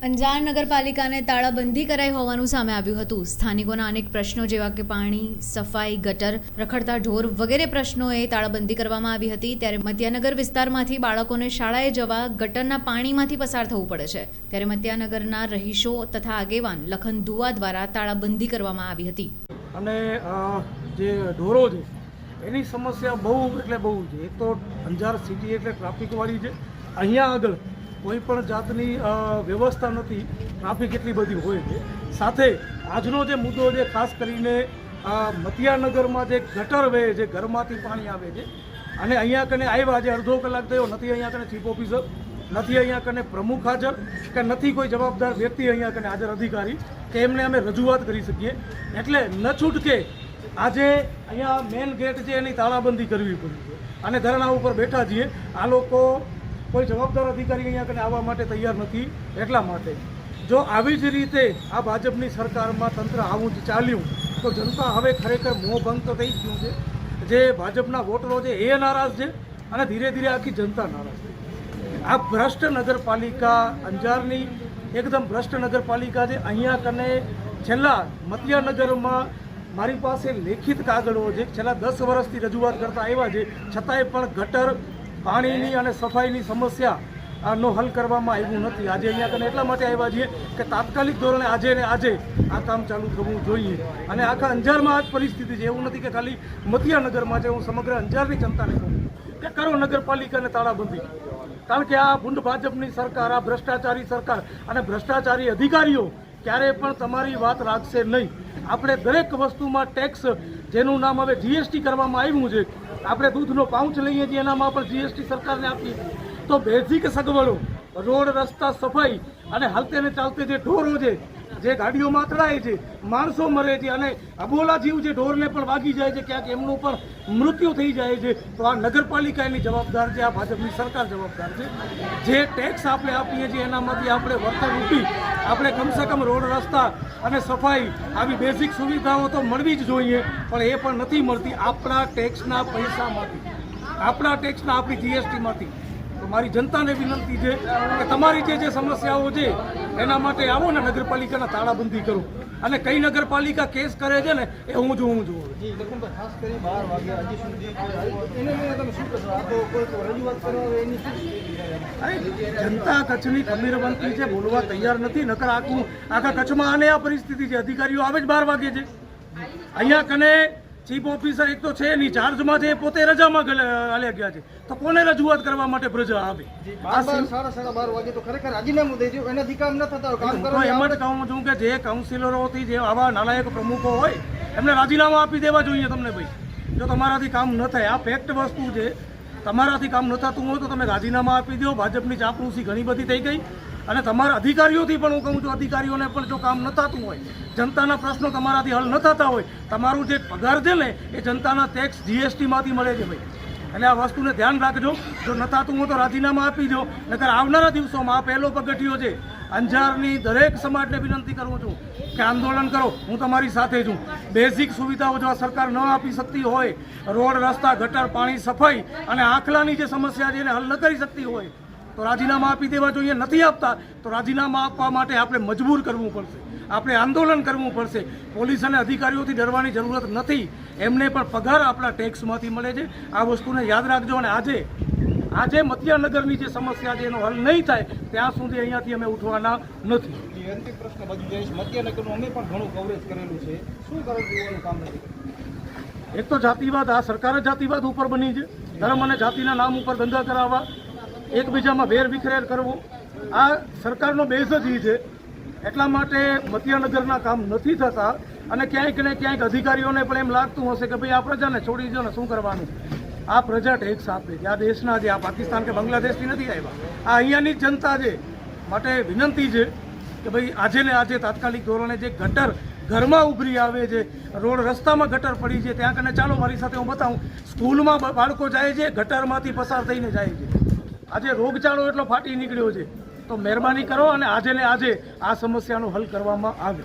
અંજાર નગરપાલિકાને તાળાબંધી કરાઈ હોવાનું સામે આવ્યું હતું। સ્થાનિકોના અનેક પ્રશ્નો જેવા કે પાણી, સફાઈ, ગટર, રખડતા ઢોર વગેરે પ્રશ્નોએ તાળાબંધી કરવામાં આવી હતી। ત્યારે મત્યાનગર વિસ્તારમાંથી બાળકોને શાળાએ જવા ગટરના પાણીમાંથી પસાર થવું પડે છે। ત્યારે મત્યાનગરના રહીશો તથા આગેવાન લખન દુવા દ્વારા તાળાબંધી કરવામાં આવી હતી। અને જે ઢોરો છે એની સમસ્યા બહુ એટલે બહુ છે। એક તો અંજાર સિટી એટલે ટ્રાફિકવાળી છે। અહીંયા આગળ કોઈ પણ જાતની વ્યવસ્થા નથી, ટ્રાફિક એટલી બધી હોય છે। સાથે આજનો જે મુદ્દો છે ખાસ કરીને મતિયાનગરમાં જે ગટર વહે છે, ઘરમાંથી પાણી આવે છે અને અહીંયા કને આવ્યા આજે અડધો કલાક થયો નથી, અહીંયા કને ચીફ ઓફિસર નથી, અહીંયા કને પ્રમુખ હાજર કે નથી કોઈ જવાબદાર વ્યક્તિ અહીંયા કને હાજર અધિકારી કે એમને અમે રજૂઆત કરી શકીએ। એટલે ન છૂટકે આજે અહીંયા મેઇન ગેટ છે એની તાળાબંધી કરવી પડી છે અને ધરણા ઉપર બેઠા છીએ। આ લોકો કોઈ જવાબદાર અધિકારી અહીંયા કને આવવા માટે તૈયાર નથી। એટલા માટે જો આવી જ રીતે આ ભાજપની સરકારમાં તંત્ર આવું જ ચાલ્યું તો જનતા હવે ખરેખર મોહભંગ તો થઈ ગયું છે। જે ભાજપના વોટરો છે એ નારાજ છે અને ધીરે ધીરે આખી જનતા નારાજ છે। આ ભ્રષ્ટ નગરપાલિકા અંજારની એકદમ ભ્રષ્ટ નગરપાલિકા છે। અહીંયા કને છેલ્લા મતિયાનગરમાં મારી પાસે લેખિત કાગળો છે, છેલ્લા 10 વર્ષથી રજૂઆત કરતા આવ્યા છે, છતાંય પણ ગટર, પાણીની અને સફાઈની સમસ્યાનો હલ કરવામાં આવ્યું નથી। આજે અહીંયા કને એટલા માટે આવ્યા છીએ કે તાત્કાલિક ધોરણે આજે ને આજે આ કામ ચાલુ થવું જોઈએ અને આખા અંજારમાં આ જ પરિસ્થિતિ છે। એવું નથી કે ખાલી મતિયાનગરમાં છે, હું સમગ્ર અંજારની જનતાને કહું કે કરો નગરપાલિકાને તાળાબંધી, કારણ કે આ ભૂંડ ભાજપની સરકાર, આ ભ્રષ્ટાચારી સરકાર અને ભ્રષ્ટાચારી અધિકારીઓ ક્યારેય પણ તમારી વાત રાખશે નહીં। આપણે દરેક વસ્તુમાં ટેક્સ, જેનું નામ હવે જીએસટી કરવામાં આવ્યું છે, આપણે દૂધનો પાઉચ લઈએ છીએ એનામાં પણ જીએસટી સરકારને આપીએ તો બેઝિક સગવડો, રોડ, રસ્તા, સફાઈ અને હાલતે ને ચાલતે જે ઢોરો છે, જે ગાડીઓમાં અથડાય છે, માણસો મરે છે અને અબોલા જીવ જે ઢોરને પણ વાગી જાય છે, ક્યાંક એમનું પણ મૃત્યુ થઈ જાય છે, તો આ નગરપાલિકા એની જવાબદાર છે, આ ભાજપની સરકાર જવાબદાર છે। જે ટેક્સ આપણે આપીએ છીએ એનામાંથી આપણે વળતર રૂપી આપણે કમસે કમ રોડ, રસ્તા અને સફાઈ આવી બેઝિક સુવિધાઓ તો મળવી જ જોઈએ, પણ એ પણ નથી મળતી આપણા ટેક્સના પૈસામાંથી, આપણા ટેક્સના, આપણી જીએસટીમાંથી। તો મારી જનતાને વિનંતી છે કે તમારી જે સમસ્યાઓ છે એના માટે આવો ને નગરપાલિકાના તાળાબંધી કરો અને કઈ નગરપાલિકા કેસ કરે છે ને એ હું જોઉં ખાસ કરી 12 વાગ્યા હજી સુધી તમે શું કરશો? આ તો કોઈ રજૂઆત કરવા એની જનતા કચ્છની ખમીરવંતી છે, બોલવા તૈયાર નથી। નકર આખા કચ્છમાં આને આ પરિસ્થિતિ છે। અધિકારીઓ આવે જ 12 વાગે છે। અહીંયા કને ચીફ ઓફિસર એક તો છે એની ચાર્જમાં છે, પોતે રજામાં હાલ્યા ગયા છે, તો કોને રજૂઆત કરવા માટે પ્રજા આવે? 12:30 વાગે તો ખરેખર રાજીનામું દઈ દો, એનાથી કામ ન થતા કામ કરો। એમ જ કહું છું કે જે કાઉન્સિલરોથી જે આવા નાલાયક પ્રમુખો હોય એમને રાજીનામું આપી દેવા જોઈએ તમને ભાઈ, જો તમારાથી કામ ન થાય। આ ફેક્ટ વસ્તુ છે, તમારાથી કામ ન થતું હોય તો તમે રાજીનામા આપી દો। ભાજપની ચાપલૂસી ઘણી બધી થઈ ગઈ અને તમારા અધિકારીઓથી પણ હું કહું છું, અધિકારીઓને પણ જો કામ ન થતું હોય, જનતાના પ્રશ્નો તમારાથી હલ ન થતા હોય, તમારું જે પગાર છે ને એ જનતાના ટેક્સ જીએસટીમાંથી મળે છે ભાઈ। એટલે આ વસ્તુને ધ્યાન રાખજો। જો ન થતું હોય તો રાજીનામા આપી દો, નકર આવનારા દિવસોમાં આ પહેલો પગથિયો છે। અંજારની દરેક સમાજને વિનંતી કરું છું કે આંદોલન કરો, હું તમારી સાથે છું। બેઝિક સુવિધાઓ જો આ સરકાર ન આપી શકતી હોય, રોડ, રસ્તા, ગટર, પાણી, સફાઈ અને આખલાની જે સમસ્યા છે એને હલ ન કરી શકતી હોય તો રાજીનામા આપી દેવા જોઈએ। નથી આપતા તો રાજીનામા આપવા માટે આપણે મજબૂર કરવું પડશે, આપણે આંદોલન કરવું પડશે। પોલીસ અને અધિકારીઓથી ડરવાની જરૂરત નથી, એમને પણ પગાર આપણા ટેક્સમાંથી મળે છે। આ વસ્તુને યાદ રાખજો અને આજે મતિયાનગરની જે સમસ્યા છે એનો હલ નહીં થાય ત્યાં સુધી અહીંયાથી અમે ઉઠવાના નથી। અંતિમ પ્રશ્ન બાજુ જઈશ, મતિયાનગરનું અમે પણ ઘણું કવરેજ કરેલું છે, શું કરવાનું કામ નથી? એક તો જાતિવાદ, આ સરકાર જ જાતિવાદ ઉપર બની છે। ધર્મ અને જાતિના નામ ઉપર દંગા કરાવવા, એકબીજામાં વેર વિખેર કરવો, આ સરકારનો બેઝ જ એ છે। એટલા માટે મતિયાનગરના કામ નથી થતા અને ક્યાંક ને ક્યાંક અધિકારીઓને પણ એમ લાગતું હશે કે ભાઈ આ પ્રજાને છોડી દો ને શું કરવાનું, આ પ્રજા ટેક્સ આપે છે, આ દેશના જે, આ પાકિસ્તાન કે બાંગ્લાદેશથી નથી આવ્યા, આ અહીંયાની જ જનતા છે। માટે વિનંતી છે કે ભાઈ આજે ને આજે તાત્કાલિક ધોરણે જે ગટર ઘરમાં ઉભરી આવે છે, રોડ રસ્તામાં ગટર પડી છે, ત્યાં કને ચાલો મારી સાથે હું બતાવું, સ્કૂલમાં બાળકો જાય છે, ગટરમાંથી પસાર થઈને જાય છે। આજે રોગચાળો એટલો ફાટી નીકળ્યો છે, તો મહેરબાની કરો અને આજે ને આજે આ સમસ્યાનો હલ કરવામાં આવે।